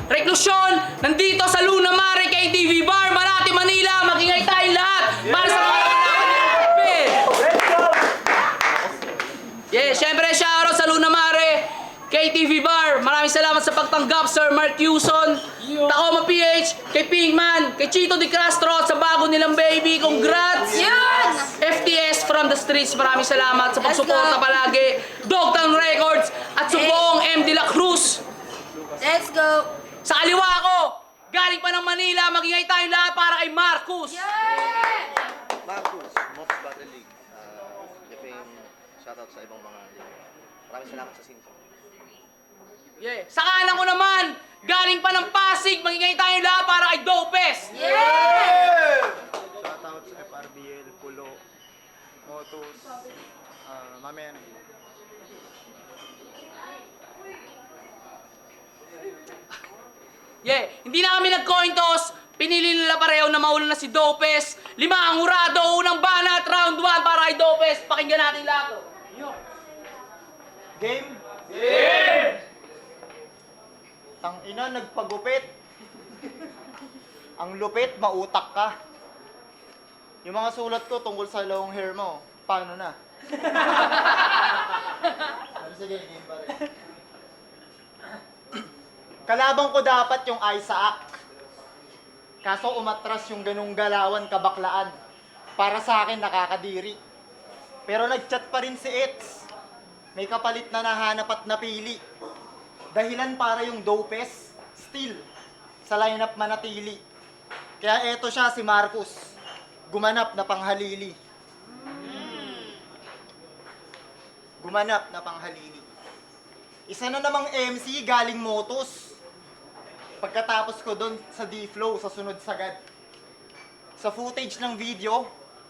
Reklusyon, nandito sa Luna Mare KTV Bar, Malate, Manila. Mag-ingay tayong lahat para sa mga yeah, syempre shoutout sa Luna Mare KTV Bar. Maraming salamat sa pagtanggap, Sir Mark Yuson, Tacoma PH, kay Pinkman, kay Chito Di Castro, at sa bago nilang baby. Congrats! Yes! FTS from the streets, maraming salamat sa pagsuporta palagi. Dogtown Records at Subong M. De La Cruz. Let's go! Sa kaliwa ko, galing pa ng Manila, magingay tayong lahat para kay Marcus. Yeah! Marcus, Mops Battle League. Shoutout sa ibang mga league. Maraming salamat sa Sinso. Yeah. Sa kanan ko naman, galing pa ng Pasig, magingay tayong lahat para kay Dopes. Yeah! Shoutout sa FRBL, Pulo, Motus, mamaya na. Yeah, hindi na kami nag-coin toss. Pinili nila pareho na mauna na si Dopes. 5 ang hurado, unang banat, round 1 para kay Dopes. Pakinggan natin lahat. Game? Game! Tangina, nagpagupit. Ang lupit, mautak ka. Yung mga sulat ko tungkol sa long hair mo, paano na? Sige, game pa rin. Kalabang ko dapat yung Isaac. Kaso umatras yung ganung galawan kabaklaan. Para sa akin nakakadiri. Pero nagchat pa rin si Itz. May kapalit na nahanap at napili. Dahilan para yung Dopes, still, sa lineup manatili. Kaya eto siya si Marcus. Gumanap na panghalili. Gumanap na panghalili. Isa na namang MC galing Motus. Pagkatapos ko doon sa D-Flow, sa sunod sagad. Sa footage ng video,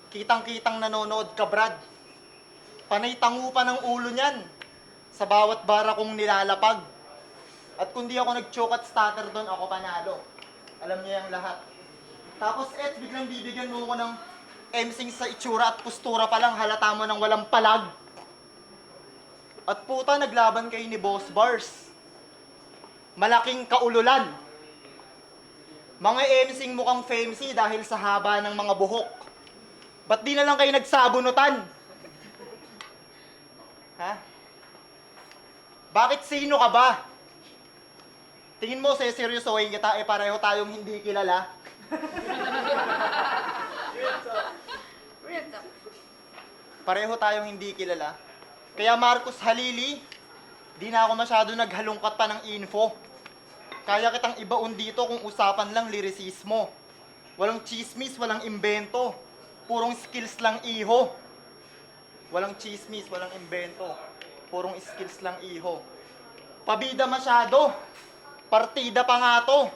kitang-kitang nanonood ka, Brad. Panay tangu pa ng ulo niyan sa bawat bara kong nilalapag. At kung di ako nag-choke at stutter doon, ako panalo. Alam niya yung lahat. Tapos biglang bibigyan mo ko ng emsing sa itsura at postura pa lang, halata mo ng walang palag. At puta, naglaban kayo ni Boss Bars. Malaking kaululan. Mga emsing mukhang famesy dahil sa haba ng mga buhok. Ba't di na lang kayo nagsabunutan? Ha? Bakit sino ka ba? Tingin mo seryosohin kita, pareho tayong hindi kilala. Pareho tayong hindi kilala. Kaya Marcus Halili, di na ako masyado naghalungkat pa ng info. Kaya kitang ibaon dito kung usapan lang lirisismo. Walang chismis, walang imbento. Purong skills lang iho. Walang chismis, walang imbento. Purong skills lang iho. Pabida masyado. Partida pa nga to.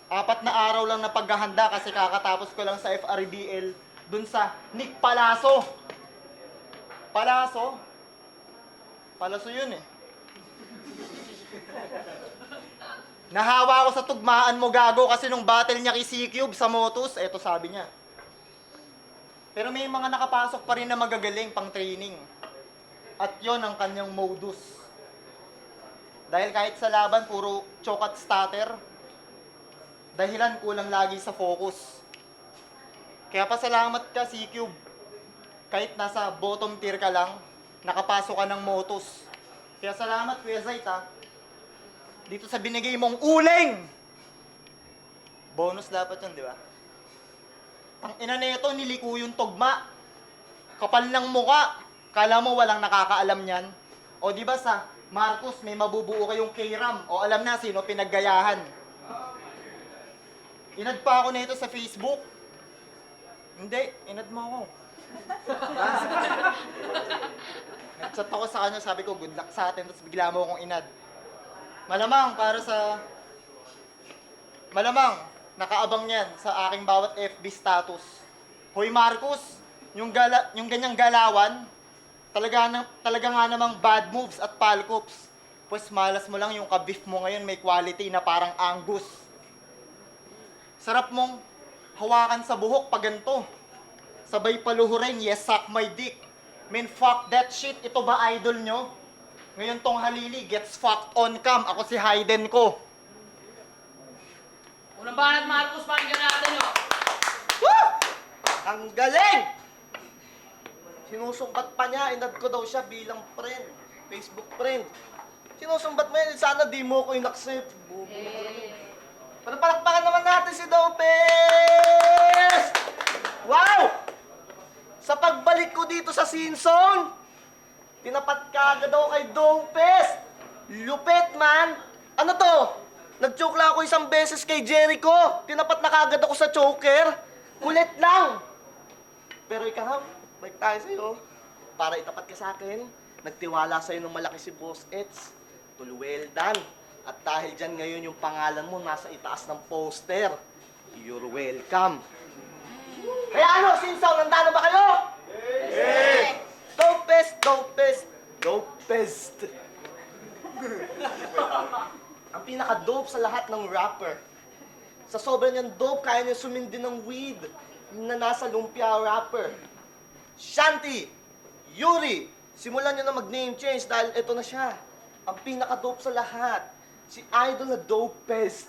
4 na araw lang na paghahanda kasi kakatapos ko lang sa FRBL dun sa Nick Palaso. Palaso? Palaso yun eh. Nahawa ako sa tugmaan mo, gago, kasi nung battle niya kay C-Cube sa Motus, eto sabi niya. Pero may mga nakapasok pa rin na magagaling pang training. At yon ang kanyang modus. Dahil kahit sa laban, puro choke at stutter, dahilan kulang lagi sa focus. Kaya pasalamat ka, C-Cube. Kahit nasa bottom tier ka lang, nakapasok ka ng Motus. Kaya salamat, Kuya Zayt, ha. Dito sa binigay mong uling! Bonus dapat yun, di ba? Ang ina nito, niliko yung tugma. Kapal ng muka. Kala mo walang nakakaalam niyan. O di ba sa Marcus, may mabubuo kayong K-Ram. O alam na sino pinaggayahan. Inad pa ako nito sa Facebook. Hindi, inad mo ako. Nag-chat ako sa kanya, sabi ko, good luck sa atin. Tapos bigla mo akong inad. Malamang nakaabang yan sa aking bawat FB status. Hoy Marcus, yung ganyang galawan, talaga nga namang bad moves at palcops. Pues malas mo lang yung kabif mo ngayon, may quality na parang Angus. Sarap mong hawakan sa buhok pag ganito. Sabay paluhurin, yes, suck my dick. Man, fuck that shit. Ito ba idol nyo? Ngayon tong Halili gets fucked on cam. Ako si Hayden ko. Unang banat Marcos, pakinggan natin yun. Woo! Ang galing! Sinusumbat pa niya, inad ko daw siya bilang friend. Facebook friend. Sinusumbat mo yan, sana di mo ko in-accept. Pero palakpakan naman natin si Dopes! Wow! Sa pagbalik ko dito sa Simpson, tinapat ka agad ako kay Dopes. Lupit, man! Ano to? Nag-choke lang ako isang beses kay Jericho. Tinapat na kagad ako sa choker. Kulit lang. Pero ikaw, balik tayo sa'yo. Para itapat ka sa akin, nagtiwala sa'yo ng malaki si Boss Eds. Well done. At dahil dyan ngayon yung pangalan mo nasa itaas ng poster. You're welcome. Kaya ano, Simpson, nandano ba kayo? Yes! Dopes, Dopes, Dopes. Ang pinaka-dope sa lahat ng rapper. Sa sobrang niyang dope, kaya niya sumindi ng weed na nasa lumpia rapper. Shanti, Yuri, simulan niyo na mag-name change dahil ito na siya. Ang pinaka-dope sa lahat. Si Idol na dopest.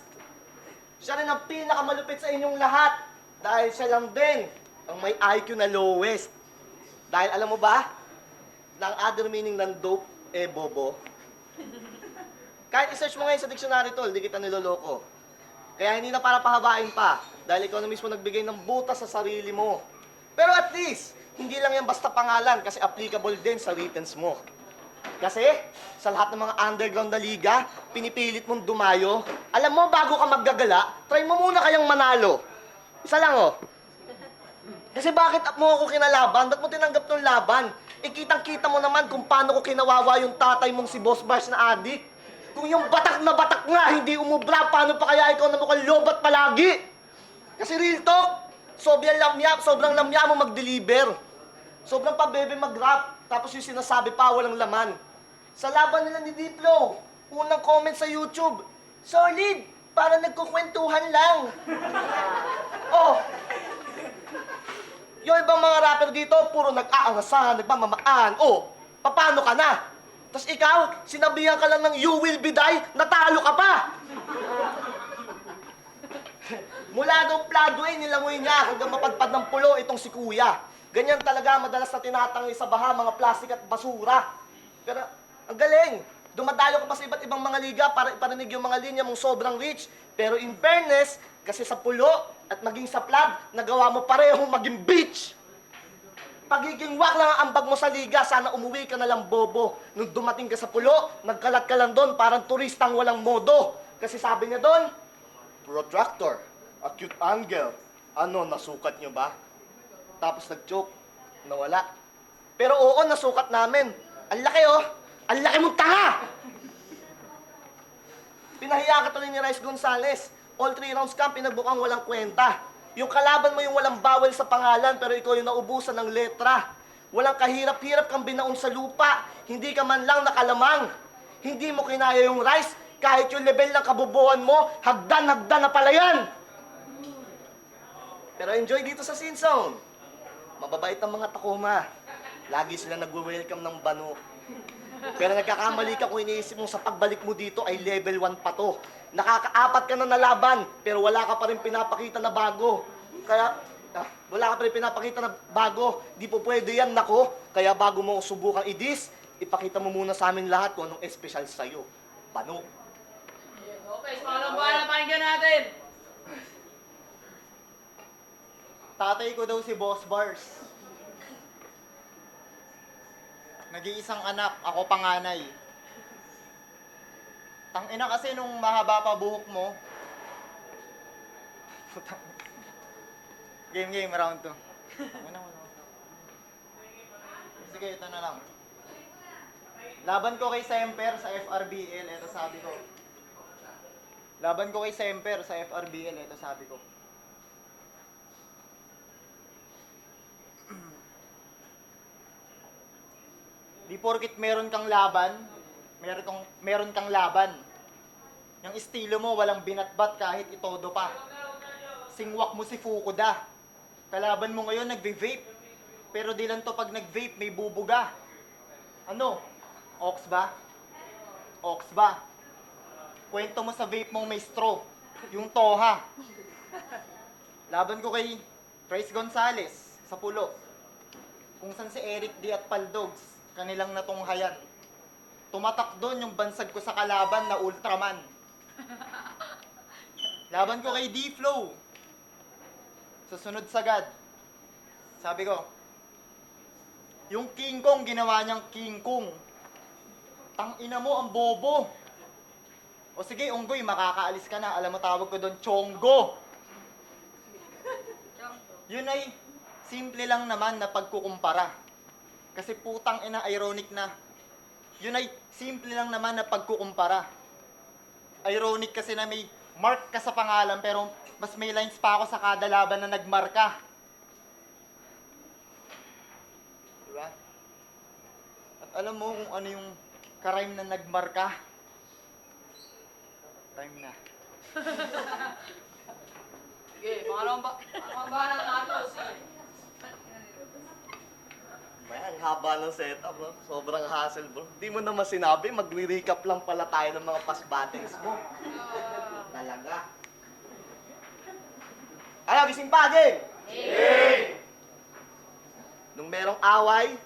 Siya rin ang pinakamalupit sa inyong lahat. Dahil siya lang din ang may IQ na lowest. Dahil alam mo ba, na ang other meaning ng dope, bobo. Kahit i-search mo ngayon sa dictionary, tol, di kita niloloko. Kaya hindi na para pahabain pa. Dahil ikaw na mismo nagbigay ng butas sa sarili mo. Pero at least, hindi lang yan basta pangalan kasi applicable din sa writtens mo. Kasi, sa lahat ng mga underground na liga, pinipilit mong dumayo. Alam mo, bago ka maggagala, try mo muna kayang manalo. Isa lang, oh. Kasi bakit mo ako kinalaban? Ba't mo tinanggap ng laban? Kitang-kita mo naman kung paano ko kinawawa yung tatay mong si Boss Bars na adik. Kung yung batak na batak nga, hindi umubra, paano pa kaya ikaw na mukhang lobat palagi? Kasi real talk, sobrang lamya mo mag-deliver. Sobrang pabebe mag-rap, tapos yung sinasabi pa, walang laman. Sa laban nila ni Diplo, unang comment sa YouTube, solid, para nagkukwentuhan lang. Oh, yung ibang mga rapper dito, puro nag-aangasan, nagmamamaan. Oh, paano ka na? Tapos ikaw, sinabihan ka lang ng you will be die, natalo ka pa. Mula daw Pladway, nilangoy niya hanggang mapadpad ng pulo itong si Kuya. Ganyan talaga madalas na tinatangoy sa baha, mga plastik at basura. Pero ang galing, dumadayo ka pa sa iba't ibang mga liga para iparinig yung mga linya mong sobrang rich. Pero in fairness, kasi sa pulo at maging sa plad, nagawa mo parehong maging bitch. Pagiging wak lang ang ambag mo sa liga, sana umuwi ka na lang bobo. Nung dumating ka sa pulo, nagkalat ka lang doon, parang turistang walang modo. Kasi sabi niya doon, protractor, acute angle. Ano, nasukat niyo ba? Tapos nag-joke, nawala. Pero oo, nasukat namin. Ang laki oh, ang laki mong tanga! Pinahiya ka tuloy ni Rice Gonzalez. All 3 rounds ka, pinagbukang walang kwenta. Yung kalaban mo yung walang bawal sa pangalan, pero ikaw yung naubusan ng letra. Walang kahirap-hirap kang binaon sa lupa. Hindi ka man lang nakalamang. Hindi mo kinaya yung Rice, kahit yung level ng kabubuan mo, hagdan-hagdan na pala yan. Pero enjoy dito sa Sin Zone. Mababait ang mga Takoma. Lagi sila nagwe-welcome ng bano. Pero nagkakamali ka kung iniisip mo sa pagbalik mo dito ay level 1 pa to. Nakaka-4 ka na nalaban, pero wala ka pa rin pinapakita na bago. Kaya, wala ka pa rin pinapakita na bago. Di po pwede yan, nako. Kaya bago mo subukang i-diss, ipakita mo muna sa amin lahat kung anong espesyal sa'yo. Bano. Okay, so anong banat pakinggan natin? Tatay ko daw si Boss Bars. Nag-iisang anak, ako panganay. Tangina kasi nung mahaba pa buhok mo. Game, round 2. Sige, ito na lang. Laban ko kay Semper sa FRBL, ito sabi ko. Laban ko kay Semper sa FRBL, ito sabi ko. Di porkit meron kang laban, meron kang laban. Yung estilo mo walang binatbat kahit itodo pa. Singwak mo si Fukuda. Kalaban mo ngayon nagve-vape. Pero di lang to pag nag-vape may bubuga. Ano? Ox ba? Ox ba? Kwento mo sa vape mong may straw. yung Toha. Laban ko kay Trace Gonzales sa pulo. Kung saan si Eric D. at Paldogs, kanilang natunghayan. Tumatak doon yung bansag ko sa kalaban na Ultraman. Laban ko kay D-Flow. Sa sunod sagad, sabi ko, yung King Kong ginawa niyang King Kong. Tangina mo, ang bobo. O sige, Unggoy, makakaalis ka na. Alam mo, tawag ko doon, Chonggo. Yun ay simple lang naman na pagkukumpara. Kasi putang ina, ironic na. Yun ay simple lang naman na pagkukumpara. Ironic kasi na may mark ka sa pangalan pero mas may lines pa ako sa kada laban na nagmarka. Diba? At alam mo kung ano yung karime na nagmarka? Time na. Sige, mga bahala natin si... May ang haba ng setup, no? Sobrang hassle, bro. Di mo naman sinabi, magre-recap lang pala tayo ng mga past battles mo. Talaga. Ano, gising pa, Jeng? Nung merong away,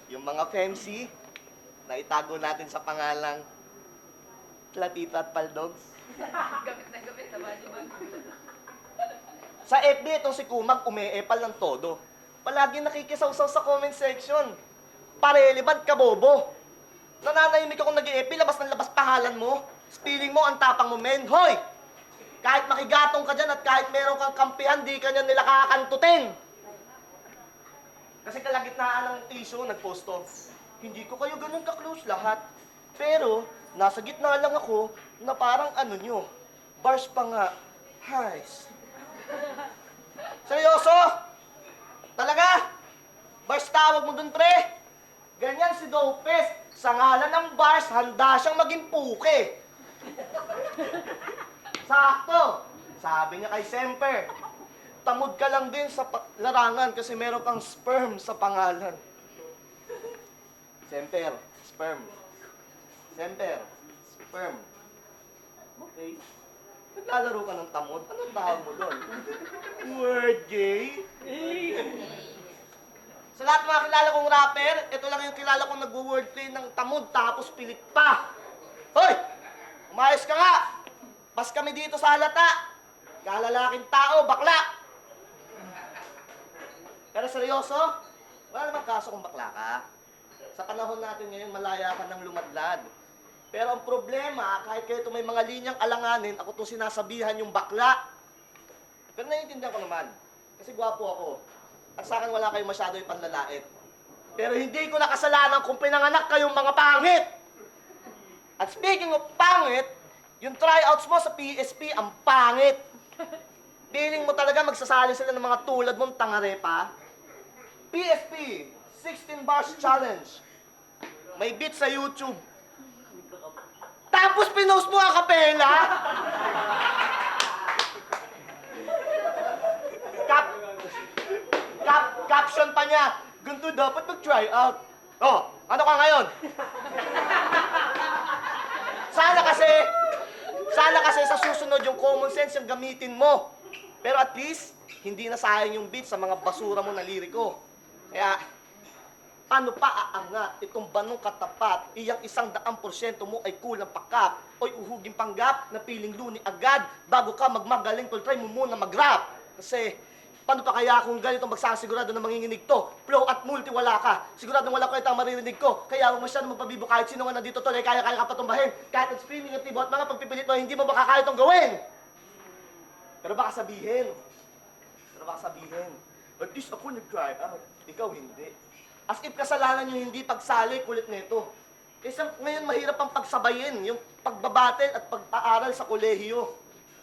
yung mga FEMC, na itago natin sa pangalang Platito at Paldogs. Gamit na gamit sa body bag. Sa FB, itong si Kumag umeepal ng todo. Palagi nakikisawsaw sa comment section. Parelevant ka, bobo. Nananahimik akong nag-i-FB, labas ng labas pangalan mo. Spelling mo, ang tapang mo, men. Hoy! Kahit makigatong ka dyan at kahit meron kang kampihan, di ka niya nila kakantutin. Kasi kalagitnaan ng issue, nagposto. Hindi ko kayo ganun ka-close lahat. Pero, nasa gitna lang ako na parang ano nyo. Bars pa nga. Highs. Seryoso? Talaga? Bars tawag mo dun, pre? Ganyan si Dopes. Sa ngalan ng bars, handa siyang maging puke. Sakto. Sabi niya kay Semper, tamod ka lang din sa larangan kasi meron kang sperm sa pangalan. Semper, sperm. Semper, sperm. Okay. Naglalaro ka ng tamod? Anong tawag mo doon? Word gay? Sa lahat ng mga kilala kong rapper, ito lang yung kilala kong nag-wordplay ng tamod tapos pilit pa. Hoy! Umayos ka nga! Pas kami dito sa halata. Kalalaking tao, bakla! Pero seryoso, wala namang kaso kung bakla ka. Sa panahon natin ngayon, malaya ka ng lumadlad. Pero ang problema, kahit kayo may mga linyang alanganin, ako itong sinasabihan yung bakla. Pero naiintindihan ko naman, kasi gwapo ako. At sa akin wala kayong masyado yung panlalait. Pero hindi ko nakasalanan kung pinanganak kayong mga pangit. At speaking of pangit, yung tryouts mo sa PSP, ang pangit. Feeling mo talaga magsasali sila ng mga tulad mong tangarepa? PSP, 16 bars challenge. May beat sa YouTube. Tapos pinost mo ang kapela? Caption pa niya, ganito dapat mag-try out. Oh, ano ka ngayon? Sana kasi sa susunod yung common sense yung gamitin mo. Pero at least, hindi na sayang yung beat sa mga basura mo na liriko. Kaya, paano pa aangat itong banong katapat, iyang 100% mo ay kulang pakap, o'y uhuging panggap na piling luni agad, bago ka magmagaling, try mo muna mag-rap. Kasi, paano pa kaya kung ganito magsasigurado na manginginig to? Flow at multi wala ka. Sigurado wala ko itang maririnig ko. Kaya huwag masyado magpabibo kahit sino nga nandito to, kaya ka patumbahin. Kahit ang streaming at tibo at mga pagpipilit mo, hindi mo makakaya itong gawin. Pero baka sabihin, at least ako nag-try out, ikaw hindi. As if kasalanan yung hindi pagsali, kulit nito. Kasi ngayon mahirap ang pagsabayin, yung pagbabatel at pag-aaral sa kolehiyo.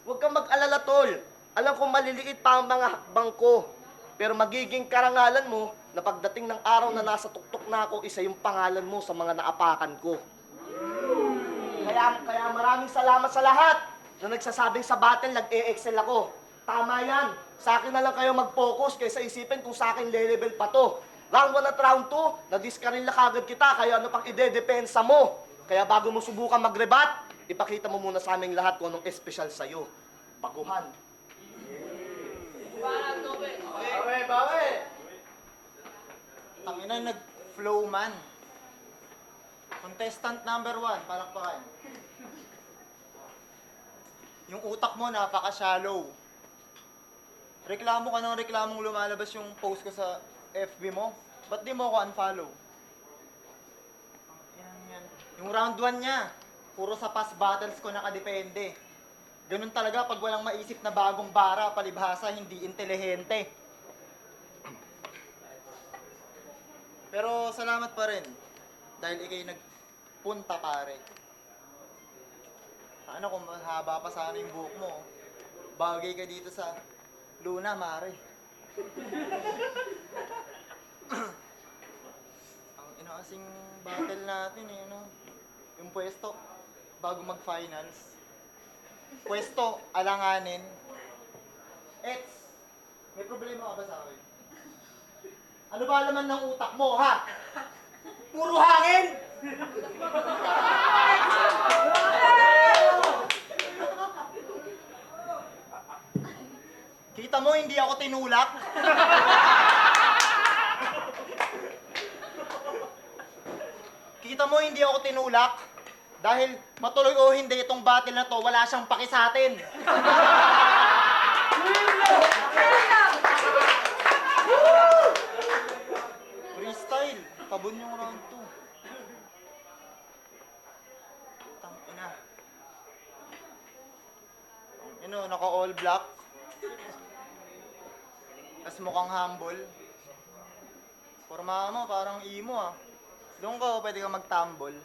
Huwag kang mag-alala, tol. Alam kong maliliit pa ang mga hakbang ko. Pero magiging karangalan mo na pagdating ng araw na nasa tuktok na ako, isa yung pangalan mo sa mga naapakan ko. Kaya maraming salamat sa lahat na nagsasabing sa battle, nag-e-excel ako. Tama yan. Sa akin na lang kayo mag-focus kaysa isipin kung sa akin le-level pa to. Round 1 at round 2, na-discarilla kagad kita, kaya ano pang ide-depensa mo. Kaya bago mo subukan mag-rebat, ipakita mo muna sa aming lahat kung anong espesyal sa'yo. baguhan. Tangina, nag-flow man. Contestant number 1, palakpakan. Yung utak mo napaka-shallow. Reklamo ka ng reklamong lumalabas yung post ko sa FB mo. Ba't di mo ako unfollow? Yan. Yung round 1 niya, puro sa past battles ko nakadepende. Ganun talaga pag walang maisip na bagong bara, palibhasa, hindi intelihente. Pero salamat pa rin. Dahil ikay nagpunta pare. Ano kung mahaba pa sana yung buhok mo. Bagay ka dito sa Luna, mare. Ang inaasing battle natin eh, no? Yung pwesto, bago mag-finals. Pwesto, alanganin. Eds, may problema ka ba sa akin? Ano ba laman ng utak mo, ha? Puro hangin! Kita mo, hindi ako tinulak. Kita mo, hindi ako tinulak. Dahil matuloy o hindi itong battle na to, wala siyang paki sa atin. Freestyle. Tabon yung round 2. Tangina. Naka all black. Tas mukhang humble. Forma mo, parang emo ah. Doon ka, pwede ka magtambol.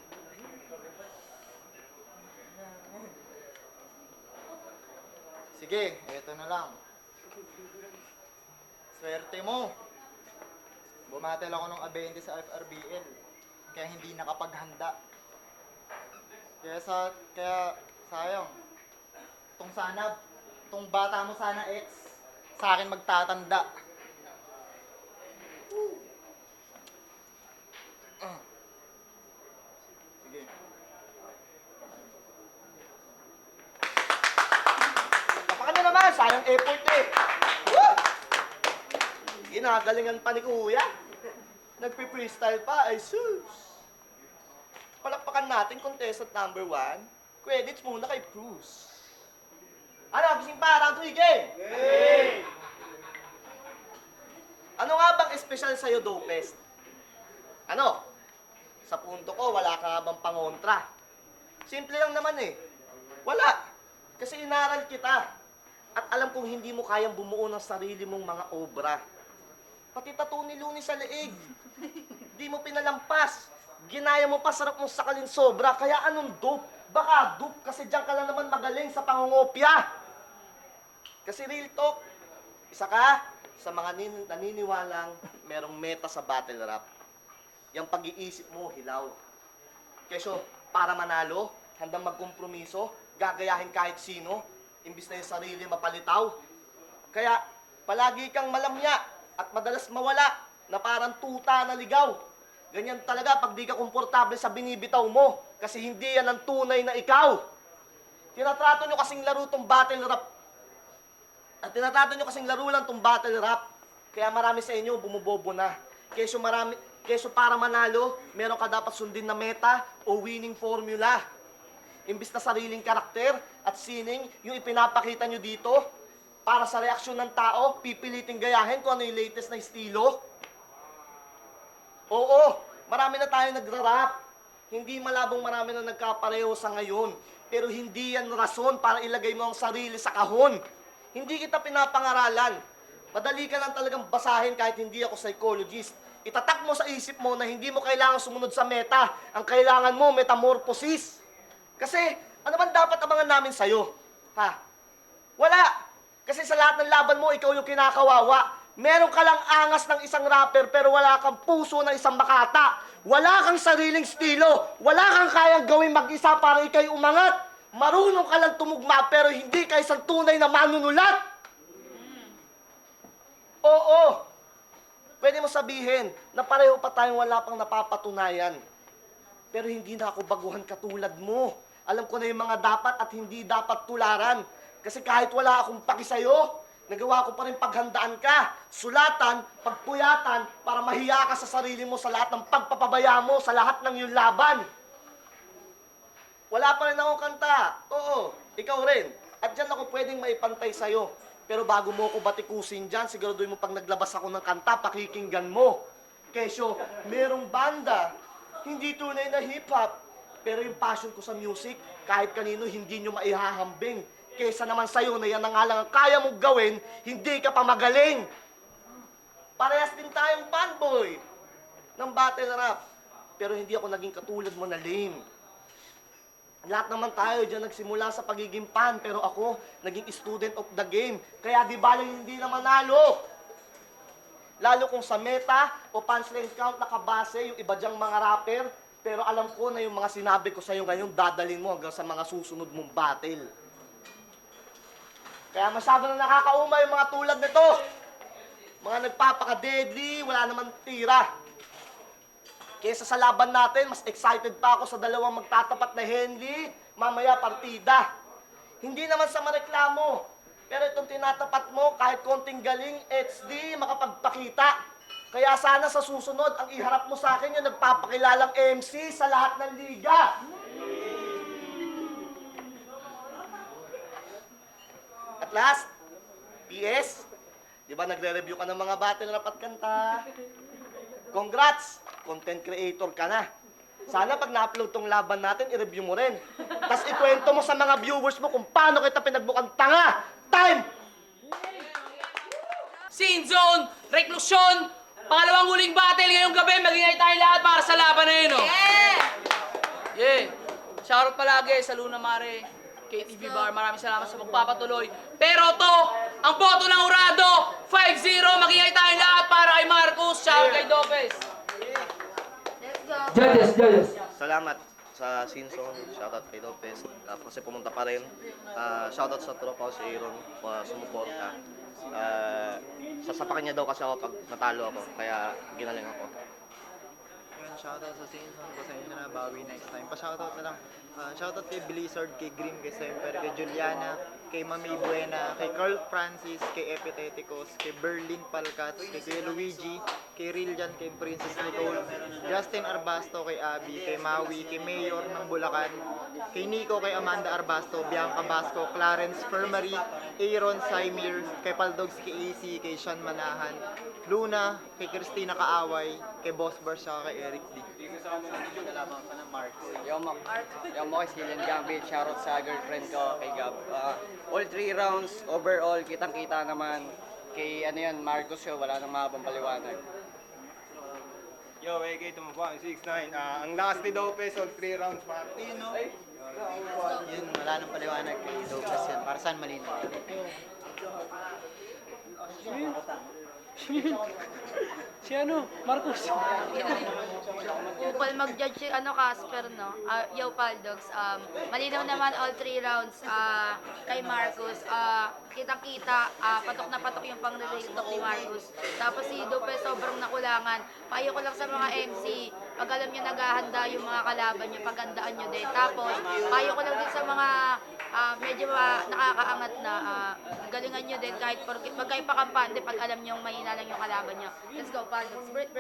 Sige, eto na lang. Swerte mo. Bumatel ako ng abente sa FRBL. Kaya hindi nakapaghanda. Kaya sayang. Tong bata mo sana ex, sa akin magtatanda. Sige. Napaka na naman, sayang effort eh. Woo! Ginagalingan pa ni Kuya. Nagpi-freestyle pa, ay sus. Palakpakan natin contestant number 1. Credits muna kay Bruce. Ano, gising pa, round 3 game! Game! Ano nga bang espesyal sa'yo, Dopest? Ano? Sa punto ko, wala ka nga bang pangontra? Simple lang naman eh. Wala. Kasi inaral kita. At alam kong hindi mo kayang bumuo ng sarili mong mga obra. Pati tattoo ni Luni sa leeg. Di mo pinalampas. Ginaya mo pa, sarap mong sakalin sobra. Kaya anong dope? Baka dope kasi diyan ka lang naman magaling sa pangungopya. Kasi real talk, isa ka sa mga naniniwalang merong meta sa battle rap. Yung pag-iisip mo, hilaw. Keso, para manalo, handang magkompromiso, gagayahin kahit sino, imbis na yung sarili mapalitaw. Kaya, palagi kang malamya at madalas mawala na parang tuta na ligaw. Ganyan talaga pag di ka komportable sa binibitaw mo kasi hindi yan ang tunay na ikaw. Tinatrato nyo kasing laro tong battle rap. At tinatrato nyo kasing laro lang tong battle rap. Kaya marami sa inyo bumubobo na. Keso para manalo, meron ka dapat sundin na meta o winning formula. Imbis na sariling karakter at sining yung ipinapakita nyo dito, para sa reaksyon ng tao, pipiliting gayahin kung ano yung latest na estilo. Oo, marami na tayo nagra-rap. Hindi malabong marami na nagkapareho sa ngayon. Pero hindi yan rason para ilagay mo ang sarili sa kahon. Hindi kita pinapangaralan. Madali ka lang talagang basahin kahit hindi ako psychologist. Itatak mo sa isip mo na hindi mo kailangan sumunod sa meta. Ang kailangan mo, metamorphosis. Kasi, ano bang dapat abangan namin sa'yo? Ha? Wala! Kasi sa lahat ng laban mo, ikaw yung kinakawawa. Meron ka lang angas ng isang rapper pero wala kang puso ng isang makata. Wala kang sariling estilo. Wala kang kayang gawin mag-isa para ikay umangat. Marunong ka lang tumugma pero hindi ka isang tunay na manunulat. Oo. Pwede mo sabihin na pareho pa tayong wala pang napapatunayan. Pero hindi na ako baguhan katulad mo. Alam ko na yung mga dapat at hindi dapat tularan. Kasi kahit wala akong paki sa'yo, nagawa ko pa rin paghandaan ka, sulatan, pagpuyatan, para mahiya ka sa sarili mo sa lahat ng pagpapabaya mo, sa lahat ng iyong laban. Wala pa rin akong kanta. Oo, ikaw rin. At dyan ako pwedeng maipantay sa'yo. Pero bago mo ako batikusin dyan, siguraduhin mo pag naglabas ako ng kanta, pakikinggan mo. Kesyo, merong banda, hindi tunay na hip-hop, pero yung passion ko sa music, kahit kanino hindi nyo maihahambing. Kesa naman sa'yo na yan na nga lang ang kaya mong gawin, hindi ka pa magaling. Parehas din tayong fanboy ng battle rap. Pero hindi ako naging katulad mo na lame. Lahat naman tayo dyan nagsimula sa pagiging fan, pero ako naging student of the game. Kaya di ba hindi na manalo? Lalo kung sa meta o punchline count nakabase yung iba dyang mga rapper, pero alam ko na yung mga sinabi ko sa'yo ngayon, dadalhin mo hanggang sa mga susunod mong battle. Kaya masyado na nakakauma yung mga tulad nito. Mga nagpapaka-deadly, wala naman tira. Kesa sa laban natin, mas excited pa ako sa dalawang magtatapat na Henley, mamaya partida. Hindi naman sa mareklamo, pero itong tinatapat mo, kahit konting galing, HD, makapagpakita. Kaya sana sa susunod, ang iharap mo sa akin yung nagpapakilalang MC sa lahat ng liga. At last, PS, di ba nagre-review ka ng mga battle rap at kanta? Congrats! Content creator ka na. Sana pag na-upload tong laban natin, i-review mo rin. Tapos ikwento mo sa mga viewers mo kung paano kita pinagbukang tanga. Time! Scene Zone, Reklusyon, pangalawang huling battle ngayong gabi. Mag-ingay tayo lahat para sa laban na yun, oh. Yeah! Shoutout palagi sa Luna Mare, KTV Bar. Maraming salamat sa pagpapatuloy. Pero to, ang boto ng Urado, 5-0. Mag-ingay tayo lahat para kay Marcos, shoutout kay Lopez. Let's go. Judges. Salamat sa Sinson, shoutout kay Lopez, kasi pumunta pa rin. Shoutout sa tropa ko si Aaron, sumuporta. Sasapakin niya daw kasi ako pag natalo ako, kaya ginaling ako. Yun, shoutout sa Sinson, pasensya na, bawi next time. Pa-shoutout na lang. Shoutout kay Blizzard, kay Grim, kay Semper, kay Juliana, kay Mami Buena, kay Carl Francis, kay Epiteticos, kay Berlin Palcats, kay Luigi, kay Riljan, kay Princess Nicole, Justin Arbasto, kay Abby, kay Maui, kay Mayor ng Bulacan, kay Nico, kay Amanda Arbasto, Bianca Basco, Clarence Fermary, Aaron Saimir, kay Paldogs, kay AC, kay Sean Manahan, Luna, kay Christina Kaaway, kay Boss Bars, kay Eric D. Yung mo kay Silent Gambit, shoutout sa girlfriend ko, kay Gab. All 3 rounds, overall, kitang-kita naman. Kay ano yan, Marcos yun, wala nang mahabang paliwanag. Yo, AK Tumabang, 6'9". Ang last ni Lopez, all 3 rounds pa. Yun, wala nang paliwanag kay Douglas yan. Para saan malinaw? Si ano, Marcos. Upal mag-judge si Casper, no? Yo, Paldogs. Malinaw naman all 3 rounds. Kay Marcos, kitang-kita, patok na patok yung pang-real talk ni Marcos. Tapos si Dupe sobrang nakulangan. Payo ko lang sa mga MC, pag alam nyo naghahanda yung mga kalaban nyo, paghandaan nyo din. Tapos, payo ko lang din sa mga medyo nakakaangat na galingan nyo din kahit porkit pag kayo pakampante pag alam nyo mahina lang yung kalaban nyo. Let's go, Paldogs. Brit.